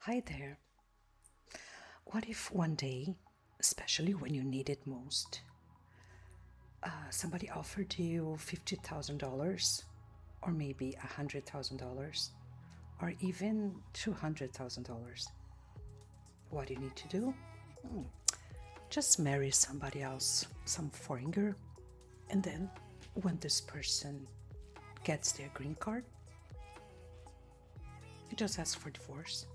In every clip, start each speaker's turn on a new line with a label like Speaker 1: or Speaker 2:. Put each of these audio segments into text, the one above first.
Speaker 1: Hi there. What if one day, especially when you need it most, somebody offered you $50,000 or maybe $100,000 or even $200,000? What do you need to do? Just marry somebody else, some foreigner, and then when this person gets their green card, you just ask for divorce.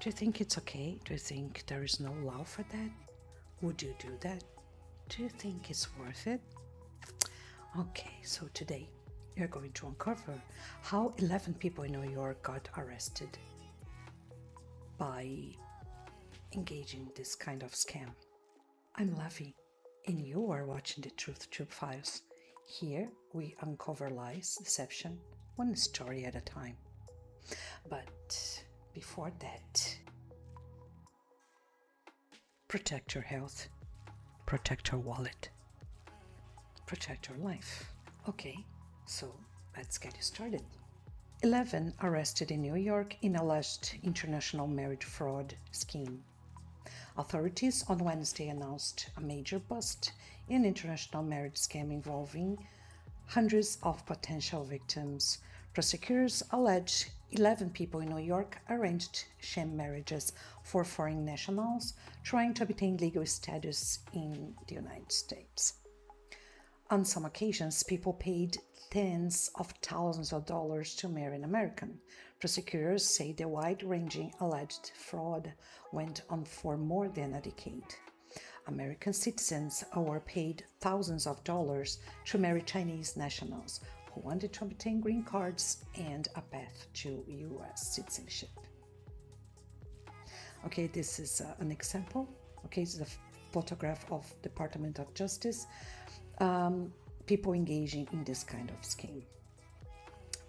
Speaker 1: Do you think it's okay? Do you think there is no law for that? Would you do that? Do you think it's worth it? Okay, so today you're going to uncover how 11 people in New York got arrested by engaging in this kind of scam. I'm Lavi, and you are watching the TruthTube files. Here we uncover lies, deception, one story at a time. But before that, protect your health, protect your wallet, protect your life. Okay, so let's get started. 11 arrested in New York in alleged international marriage fraud scheme. Authorities on Wednesday announced a major bust in an international marriage scam involving hundreds of potential victims. Prosecutors allege 11 people in New York arranged sham marriages for foreign nationals trying to obtain legal status in the United States. On some occasions, people paid tens of thousands of dollars to marry an American. Prosecutors say the wide-ranging alleged fraud went on for more than a decade. American citizens were paid thousands of dollars to marry Chinese nationals who wanted to obtain green cards and a path to U.S. citizenship. Okay, this is an example. Okay, this is a photograph of Department of Justice. People engaging in this kind of scheme.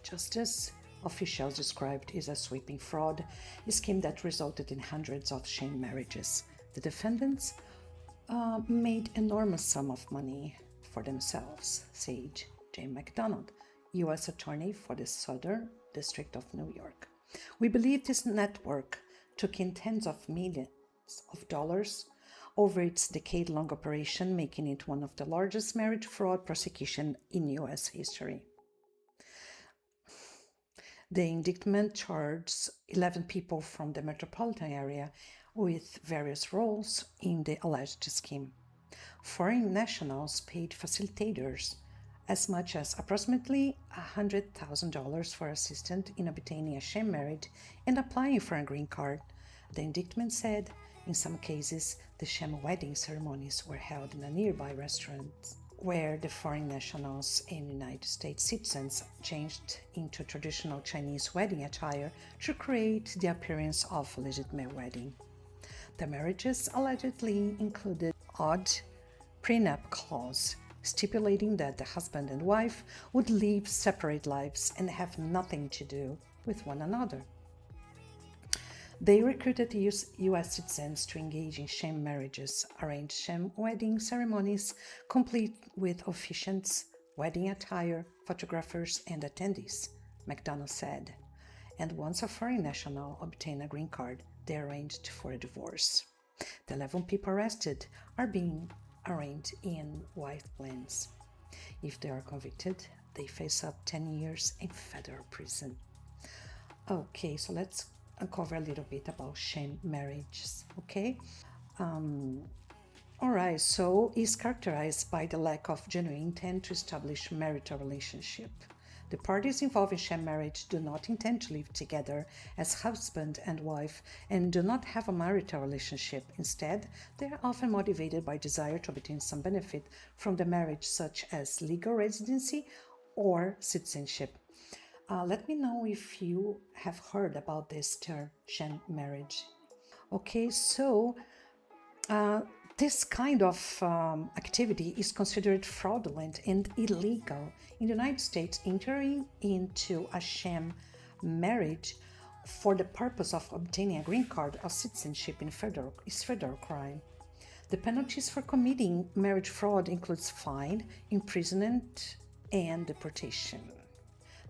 Speaker 1: Justice officials described as a sweeping fraud, a scheme that resulted in hundreds of sham marriages. The defendants made enormous sum of money for themselves, said J. McDonald, U.S. Attorney for the Southern District of New York. We believe this network took in tens of millions of dollars over its decade-long operation, making it one of the largest marriage fraud prosecutions in U.S. history. The indictment charged 11 people from the metropolitan area with various roles in the alleged scheme. Foreign nationals paid facilitators as much as approximately $100,000 for assistance in obtaining a sham marriage and applying for a green card. The indictment said, in some cases, the sham wedding ceremonies were held in a nearby restaurant where the foreign nationals and United States citizens changed into traditional Chinese wedding attire to create the appearance of a legitimate wedding. The marriages allegedly included odd prenup clause stipulating that the husband and wife would live separate lives and have nothing to do with one another. They recruited U.S. citizens to engage in sham marriages, arranged sham wedding ceremonies, complete with officiants, wedding attire, photographers, and attendees, McDonald said. And once a foreign national obtained a green card, they arranged for a divorce. The 11 people arrested are being arraigned in white plains. If they are convicted, they face up 10 years in federal prison. Okay, so let's uncover a little bit about sham marriages, okay? Alright, so it's characterized by the lack of genuine intent to establish marital relationship. The parties involved in sham marriage do not intend to live together as husband and wife and do not have a marital relationship. Instead, they are often motivated by desire to obtain some benefit from the marriage, such as legal residency or citizenship. Let me know if you have heard about this term, sham marriage. Okay, so this kind of activity is considered fraudulent and illegal. In the United States, entering into a sham marriage for the purpose of obtaining a green card or citizenship is federal crime. The penalties for committing marriage fraud includes fine, imprisonment, and deportation.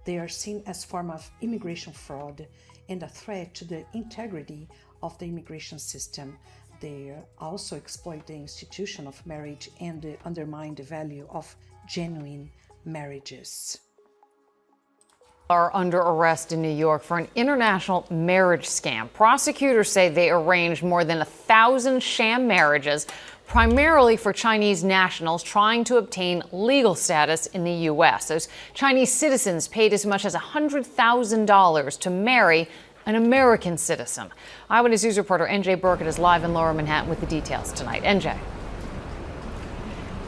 Speaker 1: They are seen as form of immigration fraud and a threat to the integrity of the immigration system. They also exploit the institution of marriage and undermine the value of genuine marriages.
Speaker 2: Are under arrest in New York for an international marriage scam. Prosecutors say they arranged more than 1,000 sham marriages, primarily for Chinese nationals trying to obtain legal status in the U.S. Those Chinese citizens paid as much as $100,000 to marry an American citizen. Eyewitness News reporter NJ Burkett is live in Lower Manhattan with the details tonight. NJ.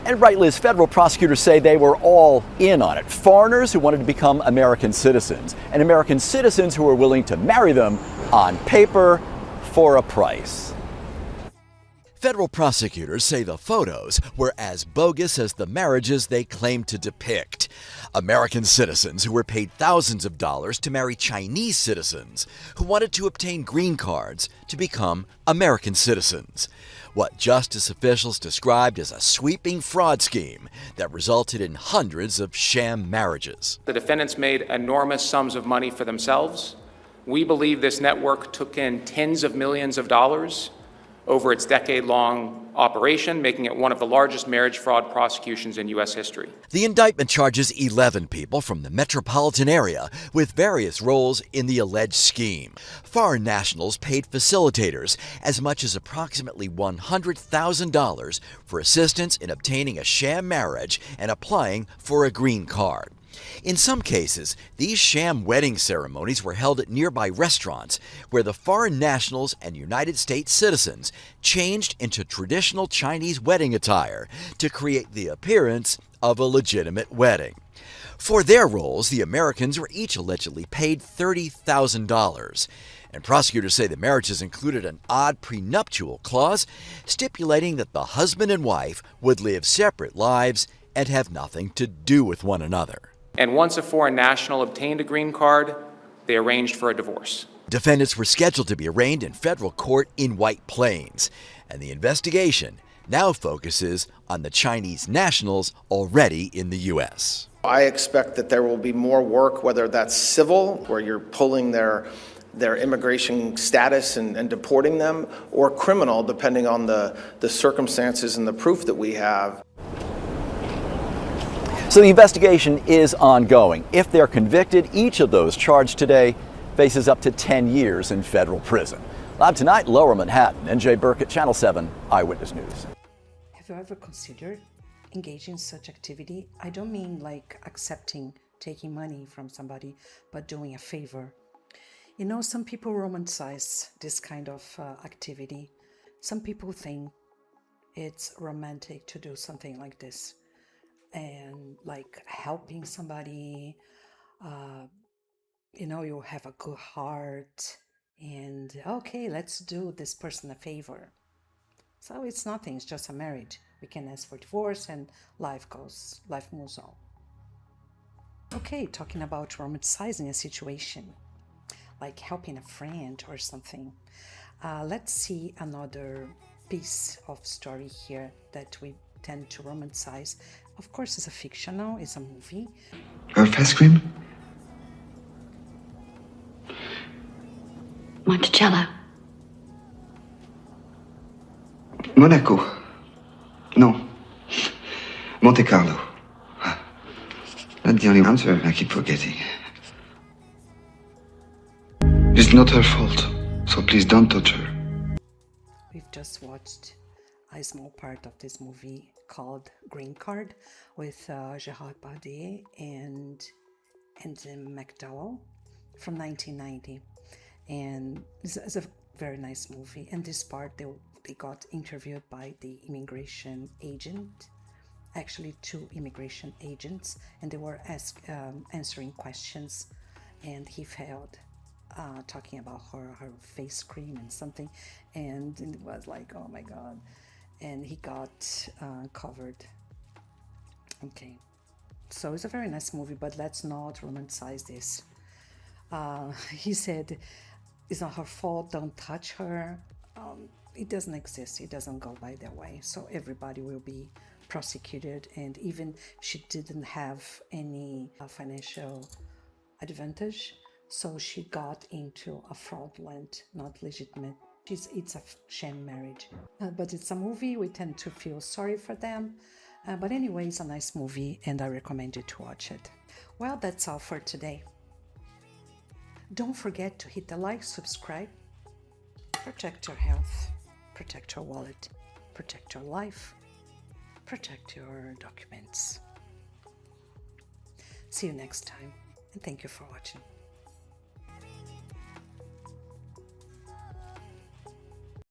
Speaker 3: And right, Liz, federal prosecutors say they were all in on it. Foreigners who wanted to become American citizens, and American citizens who were willing to marry them on paper for a price.
Speaker 4: Federal prosecutors say the photos were as bogus as the marriages they claimed to depict. American citizens who were paid thousands of dollars to marry Chinese citizens who wanted to obtain green cards to become American citizens. What justice officials described as a sweeping fraud scheme that resulted in hundreds of sham marriages.
Speaker 5: The defendants made enormous sums of money for themselves. We believe this network took in tens of millions of dollars over its decade-long operation, making it one of the largest marriage fraud prosecutions in U.S. history.
Speaker 4: The indictment charges 11 people from the metropolitan area with various roles in the alleged scheme. Foreign nationals paid facilitators as much as approximately $100,000 for assistance in obtaining a sham marriage and applying for a green card. In some cases, these sham wedding ceremonies were held at nearby restaurants where the foreign nationals and United States citizens changed into traditional Chinese wedding attire to create the appearance of a legitimate wedding. For their roles, the Americans were each allegedly paid $30,000. And prosecutors say the marriages included an odd prenuptial clause stipulating that the husband and wife would live separate lives and have nothing to do with one another.
Speaker 5: And once a foreign national obtained a green card, they arranged for a divorce.
Speaker 4: Defendants were scheduled to be arraigned in federal court in White Plains, and the investigation now focuses on the Chinese nationals already in the U.S.
Speaker 6: I expect that there will be more work, whether that's civil, where you're pulling their immigration status and deporting them, or criminal, depending on the circumstances and the proof that we have.
Speaker 3: So the investigation is ongoing. If they're convicted, each of those charged today faces up to 10 years in federal prison. Live tonight, Lower Manhattan, NJ Burkett, Channel 7 Eyewitness News.
Speaker 1: Have you ever considered engaging in such activity? I don't mean like accepting taking money from somebody, but doing a favor. You know, some people romanticize this kind of activity. Some people think it's romantic to do something like this. And like helping somebody, you have a good heart and okay, let's do this person a favor. So it's nothing, it's just a marriage. We can ask for divorce and life moves on. Okay, talking about romanticizing a situation, like helping a friend or something. Let's see another piece of story here that we tend to romanticize. Of course, it's a fictional, it's a movie.
Speaker 7: Fast cream?
Speaker 8: Monticello.
Speaker 7: Monaco. No. Monte Carlo. That's the only answer I keep forgetting. It's not her fault, so please don't touch her.
Speaker 1: We've just watched a small part of this movie called Green Card with Gerard Bardem and McDowell from 1990. And it's a very nice movie. And this part, they got interviewed by the immigration agent, actually 2 immigration agents, and they were answering questions, and he failed talking about her face cream and something, and it was like, oh my god, and he got covered. Okay, so it's a very nice movie, but let's not romanticize this. He said it's not her fault, don't touch her. It doesn't exist, it doesn't go by that way. So everybody will be prosecuted, and even she didn't have any financial advantage, So she got into a fraudulent, not legitimate. It's a sham marriage. But it's a movie. We tend to feel sorry for them. But anyway, it's a nice movie and I recommend you to watch it. Well, that's all for today. Don't forget to hit the like, subscribe. Protect your health, protect your wallet, protect your life, protect your documents. See you next time, and thank you for watching.